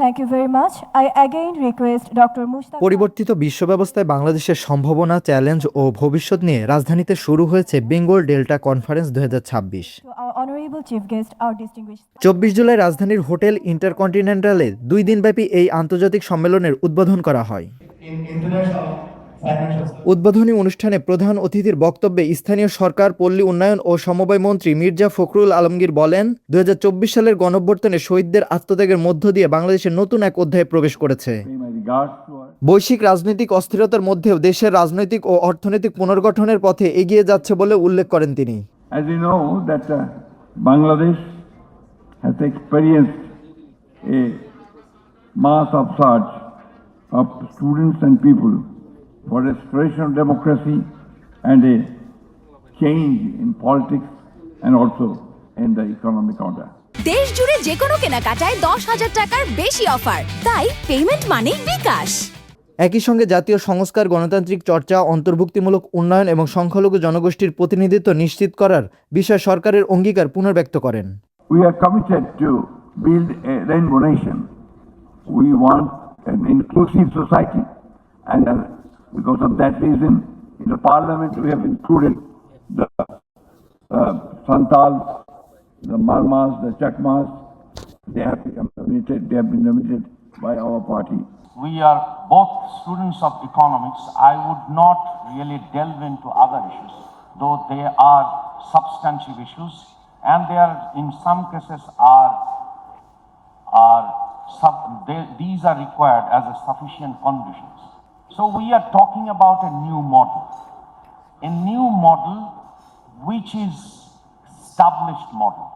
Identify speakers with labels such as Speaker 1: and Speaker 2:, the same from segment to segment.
Speaker 1: Thank you very much. I again request Dr. Mushtaq.
Speaker 2: পরিবর্তিত বিশ্ব ব্যবস্থায় বাংলাদেশের সম্ভাবনা, চ্যালেঞ্জ ও ভবিষ্যৎ নিয়ে রাজধানীতে শুরু হয়েছে Bengal delta conference 2026।
Speaker 1: To our honorable chief guest, our distinguished
Speaker 2: 24 July রাজধানীর হোটেল ইন্টারকন্টিনেন্টালে 2 দিনব্যাপী এই আন্তর্জাতিক সম্মেলনের উদ্বোধন করা হয়। উদ্বোধনী অনুষ্ঠানে প্রধান অতিথির বক্তব্যে স্থানীয় সরকার, পল্লী উন্নয়ন ও সমবায় মন্ত্রী মির্জা ফখরুল আলমগীর বলেন, 2024 সালের গণঅভ্যুত্থানে শহীদদের আত্মত্যাগের মধ্য দিয়ে বাংলাদেশের নতুন এক অধ্যায়ে প্রবেশ করেছে। বৈশ্বিক রাজনৈতিক অস্থিরতার মধ্যেও দেশের রাজনৈতিক ও অর্থনৈতিক পুনর্গঠনের পথে এগিয়ে যাচ্ছে বলে উল্লেখ করেন তিনি।
Speaker 3: As you know that Bangladesh has experienced a mass upsurge of students and people for restoration of democracy and a change in politics and also in the economic order.
Speaker 4: দেশ জুড়ে যে কোনো কেনাকাটায় 10,000 টাকার বেশি অফার, তাই পেমেন্ট মানেই বিকাশ।
Speaker 2: একই সঙ্গে জাতীয় সংস্কার, গণতান্ত্রিক চর্চা, অন্তর্ভুক্তিমূলক উন্নয়ন এবং সংখ্যালঘু জনগোষ্ঠীর প্রতিনিধিত্ব নিশ্চিত করার বিষয়ে সরকারের অঙ্গীকার পুনর্ব্যক্ত করেন।
Speaker 3: We are committed to build a rainbow nation. We want an inclusive society, and because of that reason, in the parliament we have included the Santals, the Marmas, the Chakmas. They have been nominated by our party.
Speaker 5: We are both students of economics. I would not really delve into other issues, though they are substantive issues, and they are in some cases these are required as a sufficient conditions. So we are talking about a new model which is established model.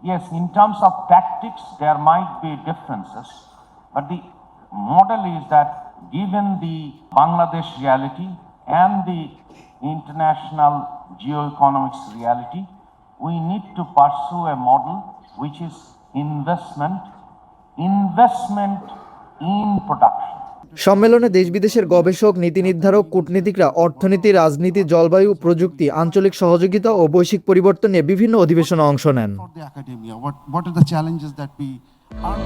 Speaker 5: Yes, in terms of tactics there might be differences, but the model is that given the Bangladesh reality and the international geoeconomics reality, we need to pursue a model which is investment in production.
Speaker 2: সম্মেলনে দেশ বিদেশের গবেষক, নীতি নির্ধারক, কূটনীতিকরা অর্থনীতি, রাজনীতি, জলবায়ু, প্রযুক্তি, আঞ্চলিক সহযোগিতা ও বৈশ্বিক পরিবর্তন নিয়ে বিভিন্ন অধিবেশনে অংশ নেন।
Speaker 6: For the academia, what are the challenges that we are